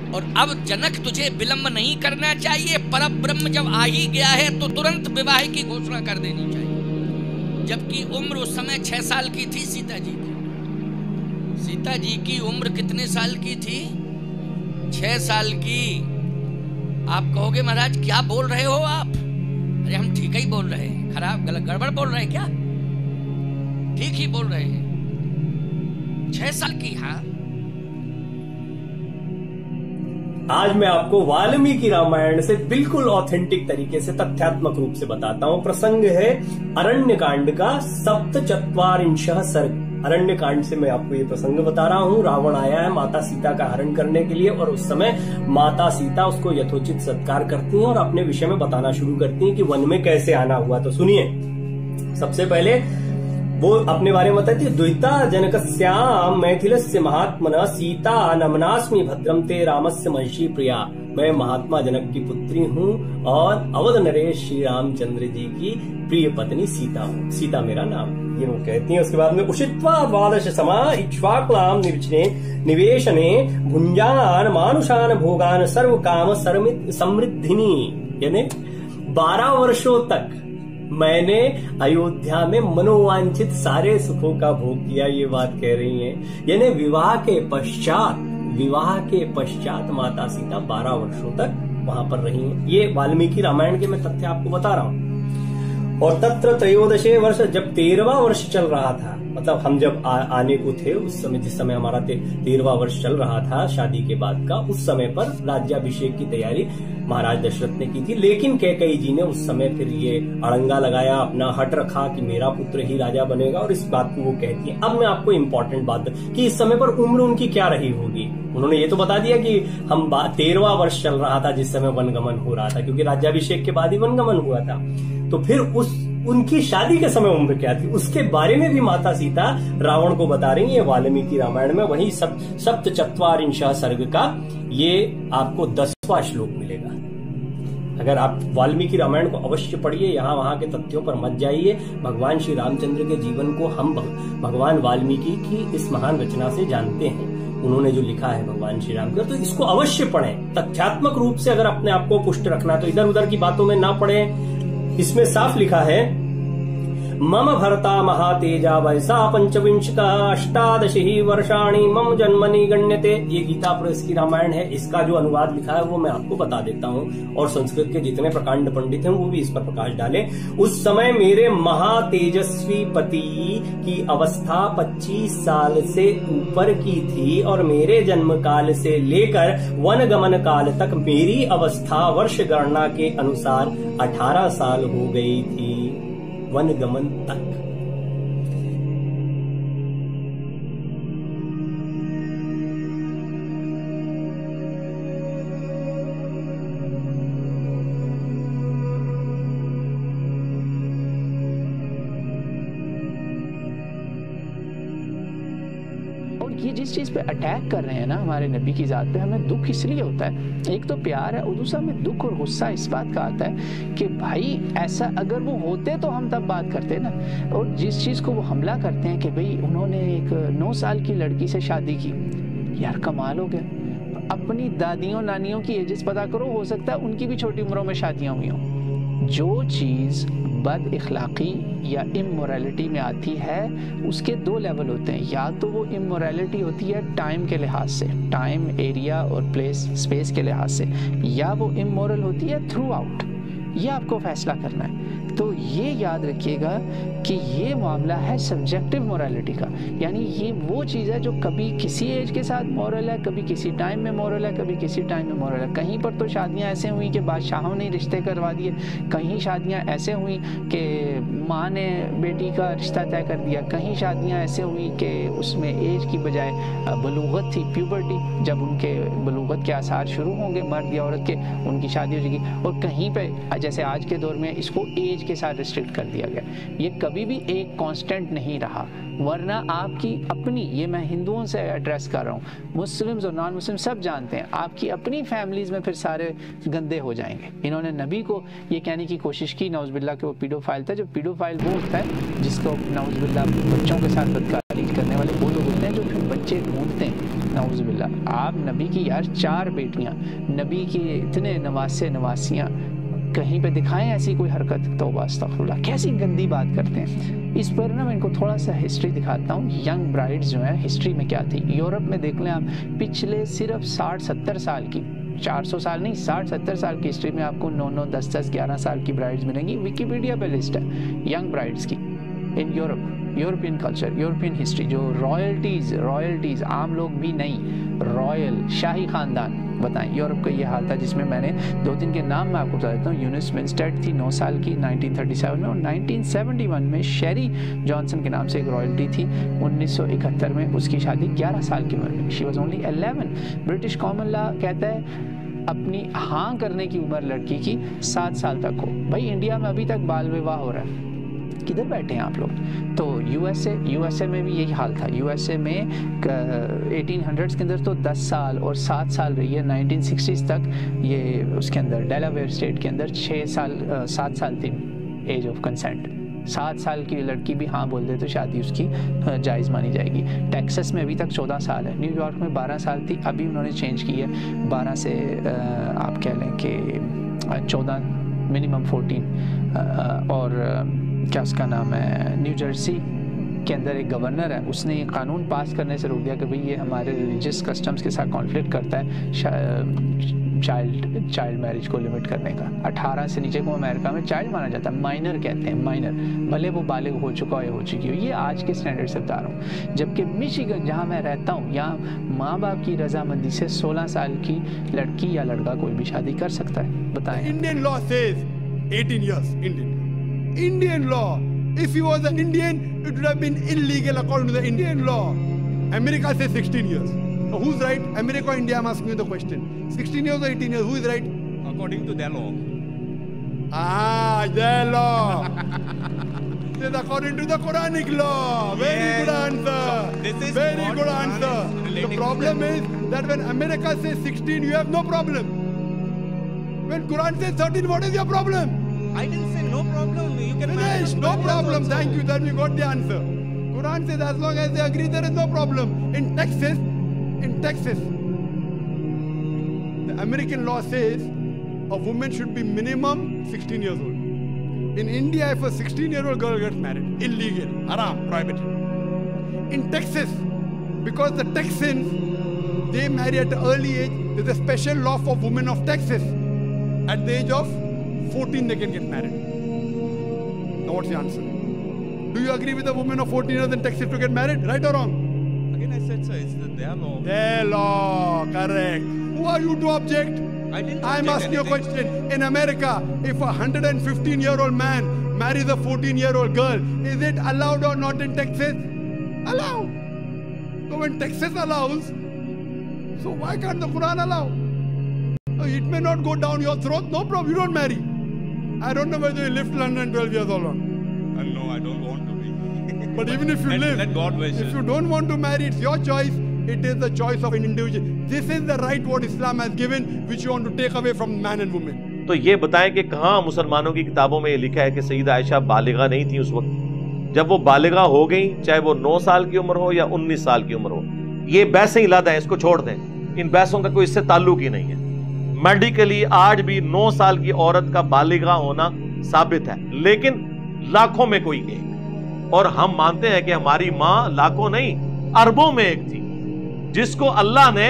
और अब जनक तुझे विलंब नहीं करना चाहिए, परब्रह्म जब आ ही गया है तो तुरंत विवाह की घोषणा कर देनी चाहिए। जबकि उम्र उस समय 6 साल की थी सीता जी की। सीता जी की उम्र कितने साल की थी? 6 साल की। आप कहोगे महाराज क्या बोल रहे हो आप? अरे हम ठीक ही बोल रहे हैं, खराब गलत गड़बड़ बोल रहे हैं क्या? ठीक ही बोल रहे हैं, 6 साल की। हाँ, आज मैं आपको वाल्मीकि रामायण से बिल्कुल ऑथेंटिक तरीके से तथ्यात्मक रूप से बताता हूं। प्रसंग है अरण्य कांड का 47वां सर्ग। अरण्य कांड से मैं आपको ये प्रसंग बता रहा हूं। रावण आया है माता सीता का हरण करने के लिए और उस समय माता सीता उसको यथोचित सत्कार करती हैं और अपने विषय में बताना शुरू करती हैं कि वन में कैसे आना हुआ। तो सुनिए, सबसे पहले वो अपने बारे में बताती है। द्विता जनकस्याम मैथिलस्य महात्मना सीता नमनास्मि भद्रम ते रामस्य मंशी प्रिया। मैं महात्मा जनक की पुत्री हूँ और अवध नरेश श्री रामचंद्र जी की प्रिय पत्नी सीता हूँ। सीता मेरा नाम, ये वो कहती हैं। उसके बाद में उषित्वा द्वादश समा इक्ष्वाकुलाम निवेशने भुंजान मानुषान भोगान सर्व काम समृद्धिनी। यानी 12 वर्षों तक मैंने अयोध्या में मनोवांछित सारे सुखों का भोग किया, ये बात कह रही हैं। यानी विवाह के पश्चात माता सीता 12 वर्षों तक वहां पर रही हैं। ये वाल्मीकि रामायण के मैं तथ्य आपको बता रहा हूं। और तत्र त्रयोदशे वर्ष, जब 13वां वर्ष चल रहा था, मतलब हम जब आने को थे उस समय, जिस समय हमारा 13वां वर्ष चल रहा था शादी के बाद का, उस समय पर राज्याभिषेक की तैयारी महाराज दशरथ ने की थी। लेकिन कैकेयी जी ने उस समय फिर ये अड़ंगा लगाया, अपना हट रखा कि मेरा पुत्र ही राजा बनेगा, और इस बात को वो कहती है। अब मैं आपको इम्पोर्टेंट बात कि इस समय पर उम्र उनकी क्या रही होगी। उन्होंने ये तो बता दिया कि हम 13वां वर्ष चल रहा था जिस समय वनगमन हो रहा था, क्योंकि राज्याभिषेक के बाद ही वनगमन हुआ था। तो फिर उनकी शादी के समय उम्र क्या थी, उसके बारे में भी माता सीता रावण को बता रही है वाल्मीकि रामायण में। वही 47वां सर्ग का ये आपको 10वां श्लोक मिलेगा। अगर आप वाल्मीकि रामायण को अवश्य पढ़िए, यहाँ वहां के तथ्यों पर मत जाइए। भगवान श्री रामचंद्र के जीवन को हम भगवान वाल्मीकि की इस महान रचना से जानते हैं। उन्होंने जो लिखा है भगवान श्री राम का, तो इसको अवश्य पढ़ें। तथ्यात्मक रूप से अगर अपने आप को पुष्ट रखना, तो इधर उधर की बातों में ना पढ़ें। इसमें साफ लिखा है, मम भर्ता महातेजा वैसा 25 का 18 वर्षाणी मम जन्मनि गण्यते। ये गीता प्रेस की रामायण है। इसका जो अनुवाद लिखा है वो मैं आपको बता देता हूँ, और संस्कृत के जितने प्रकांड पंडित हैं वो भी इस पर प्रकाश डालें। उस समय मेरे महातेजस्वी पति की अवस्था 25 साल से ऊपर की थी, और मेरे जन्म काल से लेकर वनगमन काल तक मेरी अवस्था वर्ष गणना के अनुसार 18 साल हो गई थी, वनगमन तक। ये जिस चीज पे अटैक कर रहे हैं ना हमारे नबी की जात पे, हमें दुख इसलिए होता है, एक तो प्यार है और दूसरा हमें दुख और गुस्सा इस बात का आता है कि भाई ऐसा अगर वो होते तो हम तब बात करते ना। और जिस चीज को वो हमला करते हैं कि भाई उन्होंने एक 9 साल की लड़की से शादी की, यार कमाल हो गया। अपनी दादियों नानियों की एजेस पता करो, हो सकता है उनकी भी छोटी उम्रों में शादियां हुई हों। जो चीज बद इखलाकी या इमोरलिटी में आती है उसके 2 लेवल होते हैं। या तो वो इमोरलिटी होती है टाइम के लिहाज से, टाइम एरिया और प्लेस स्पेस के लिहाज से, या वो इमोरल होती है थ्रू आउट। ये आपको फैसला करना है। तो ये याद रखिएगा कि ये मामला है सब्जेक्टिव मोरालिटी का, यानी ये वो चीज़ है जो कभी किसी एज के साथ मॉरल है, कभी किसी टाइम में मॉरल है, कभी किसी टाइम में मॉरल है। कहीं पर तो शादियां ऐसे हुई कि बादशाहों ने रिश्ते करवा दिए, कहीं शादियां ऐसे हुई कि माँ ने बेटी का रिश्ता तय कर दिया, कहीं शादियाँ ऐसे हुई कि उसमें एज की बजाय बलूगत थी, प्यूबर्टी, जब उनके बलूगत के आसार शुरू होंगे मर्द या औरत के, उनकी शादी हो जाएगी। और कहीं पर जैसे आज के दौर में इसको एज के साथ रिस्ट्रिक्ट कर दिया गया। ये कभी भी एक कांस्टेंट नहीं रहा, वरना आपकी अपनी, ये मैं हिंदुओं से एड्रेस कर रहा हूँ, मुस्लिम्स और नॉन मुस्लिम सब जानते हैं, आपकी अपनी फैमिलीज में फिर सारे गंदे हो जाएंगे। इन्होंने नबी को ये कहने की कोशिश की नौज़ुबिल्लाह कि वो पीडोफाइल था। जो पीडोफाइल वो होता है जिसको नौज़ुबिल्लाह बच्चों के साथ बदकारी करने वाले वो लोग होते हैं हैं जो फिर बच्चे ढूंढते हैं। नाउज़ुबिल्लाह। आप नबी की यार 4 बेटियां, नबी के इतने नवासे नवासियां, कहीं पे दिखाएं ऐसी कोई हरकत? तौबा अस्तगफिरुल्लाह, कैसी गंदी बात करते हैं। इस पर ना मैं इनको थोड़ा सा हिस्ट्री दिखाता हूँ। यंग ब्राइड्स जो है हिस्ट्री में क्या थी। यूरोप में देख लें आप, पिछले सिर्फ 60-70 साल की, 400 साल नहीं, 60-70 साल की हिस्ट्री में आपको 9-9, 10-10, 11 साल की ब्राइड्स मिलेंगी। विकिपीडिया पे लिस्ट है यंग ब्राइड्स की in Europe. European culture, European history, जो रॉयल्टीज आम लोग भी नहीं, रॉयल शाही खानदान, बताएं यूरोप का ये हाल था। जिसमें मैंने 2-3 के नाम मैं आपको बता देता हूँ। यूनिस विंस्टेड थी 9 साल की 1937 में, और 1971 में शेरी जॉनसन के नाम से एक रॉयल्टी थी। 1971 में उसकी शादी 11 साल की उम्र में, she was only 11। British common law कहता है अपनी हाँ करने की उम्र लड़की की 7 साल तक हो। भाई इंडिया में अभी तक बाल विवाह हो रहा है, किधर बैठे हैं आप लोग? तो यूएसए में भी यही हाल था। यूएसए में 1800s के अंदर तो 10 साल और 7 साल रही है। 1960s तक ये उसके अंदर डेलावेयर स्टेट के अंदर 7 साल थी एज ऑफ कंसेंट। 7 साल की लड़की भी हाँ बोल दे तो शादी उसकी जायज़ मानी जाएगी। टेक्सास में अभी तक 14 साल है। न्यूयॉर्क में 12 साल थी, अभी उन्होंने चेंज की है 12 से आप कह लें कि 14, मिनिमम 14। और क्या उसका नाम है, न्यू जर्सी के अंदर एक गवर्नर है, उसने ये कानून पास करने से रोक दिया कि भाई ये हमारे रिलीजियस कस्टम्स के साथ कॉन्फ्लिक्ट करता है चाइल्ड मैरिज को लिमिट करने का। 18 से नीचे को अमेरिका में चाइल्ड माना जाता है, माइनर कहते हैं, माइनर, भले वो बालिग हो चुका हो या हो चुकी हो। ये आज के स्टैंडर्ड से बता रहा हूँ। जबकि मिशिगन जहाँ मैं रहता हूँ, यहाँ माँ बाप की रजामंदी से 16 साल की लड़की या लड़का कोई भी शादी कर सकता है। बताएं। Indian law says 18 years. Indian law. If he was an Indian, it would have been illegal according to the Indian law. America says 16 years. So who's right? America or India? I'm asking you the question. 16 years or 18 years? Who is right? According to their law. Their law. This is according to the Quranic law. Very good answer. So this is very good answer. The problem is that when America says 16, you have no problem. When Quran says 13, what is your problem? I didn't say no problem. You can Finish. No problem. Thank you. Then we got the answer. Quran says as long as they agree, there is no problem. In Texas, the American law says a woman should be minimum 16 years old. In India, if a 16-year-old girl gets married, illegal, haram, prohibited. In Texas, because the Texans, they marry at an early age, there's a special law for women of Texas. At the age of 14 they can get married. Now what's the answer? Do you agree with a woman of 14 years in Texas to get married? Right or wrong? Again I said so, it's their law. Their law, correct. Who are you to object? I didn't I'm asking you a question. In America, if a 115-year-old man marries a 14-year-old girl, is it allowed or not in Texas? Allowed. So when Texas allows, so why can't the Quran allow? It may not go down your throat, no problem, you don't marry. I don't know whether you live till 112 years or not. No, I don't want to be. But even if you live, let God wish. if you don't want to marry, it's your choice. It is the choice of an individual. This is the right what Islam has given, which you want to take away from man and woman. तो ये बताएं कि कहाँ मुसलमानों की किताबों में ये लिखा है कि सईदा आयशा बालिगा नहीं थी उस वक्त। जब वो बालिगा हो गई, चाहे वो 9 साल की उम्र हो या 19 साल की उम्र हो, ये बहसें इलादा है, इसको छोड़ दें। इन बहसों का कोई इससे ताल्लुक ही नहीं है। मेडिकली आज भी 9 साल की औरत का बालिगा होना साबित है, लेकिन लाखों में कोई एक। और हम मानते हैं कि हमारी मां लाखों नहीं अरबों में एक थी, जिसको अल्लाह ने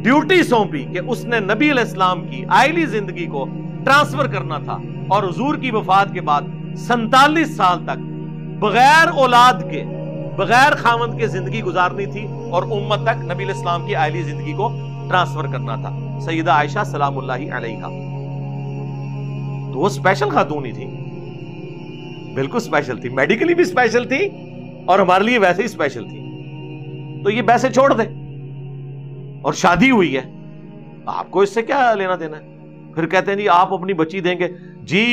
ड्यूटी सौंपी कि उसने नबी अलैहिस्सलाम की आइली जिंदगी को ट्रांसफर करना था। और हुजूर की वफात के बाद 47 साल तक बगैर औलाद के, बगैर खामंद के जिंदगी गुजारनी थी और उम्मत तक नबी अलैहिस्सलाम की आइली जिंदगी को ट्रांसफर करना था। सईदा आयशा सलामुल्लाहि अलैहा, तो वो स्पेशल खातून ही थी, बिल्कुल स्पेशल थी, मेडिकली भी स्पेशल थी और हमारे लिए वैसे ही स्पेशल थी। तो ये वैसे छोड़ दे और शादी हुई है, आपको इससे क्या लेना देना है? फिर कहते हैं जी आप अपनी बच्ची देंगे। जी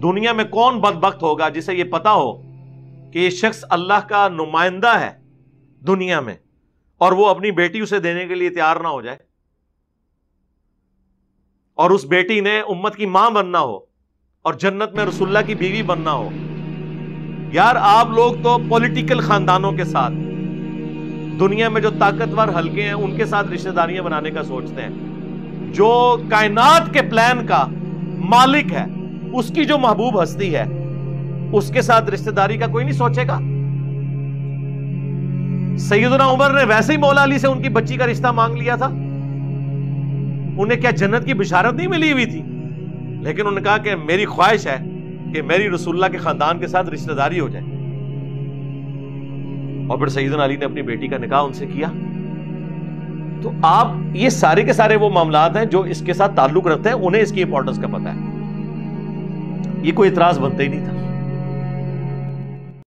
दुनिया में कौन बदबख्त होगा जिसे ये पता हो कि ये शख्स अल्लाह का नुमाइंदा है दुनिया में और वो अपनी बेटी उसे देने के लिए तैयार ना हो जाए, और उस बेटी ने उम्मत की मां बनना हो और जन्नत में रसूलुल्लाह की बीवी बनना हो। यार आप लोग तो पॉलिटिकल खानदानों के साथ दुनिया में जो ताकतवर हल्के हैं उनके साथ रिश्तेदारियां बनाने का सोचते हैं। जो कायनात के प्लान का मालिक है, उसकी जो महबूब हस्ती है, उसके साथ रिश्तेदारी का कोई नहीं सोचेगा। सैयदना उमर ने वैसे ही मौला अली से उनकी बच्ची का रिश्ता मांग लिया था। उन्हें क्या जन्नत की बिशारत नहीं मिली हुई थी? लेकिन उन्होंने कहा कि मेरी ख्वाहिश है कि मेरी रसूलुल्लाह के खानदान के साथ रिश्तेदारी हो जाए। और फिर सैयदना अली ने अपनी बेटी का निकाह उनसे किया। तो आप ये सारे के सारे वो मामलात हैं जो इसके साथ ताल्लुक रखते हैं, उन्हें इसकी इंपॉर्टेंस का पता है। ये कोई इतराज बनता ही नहीं था।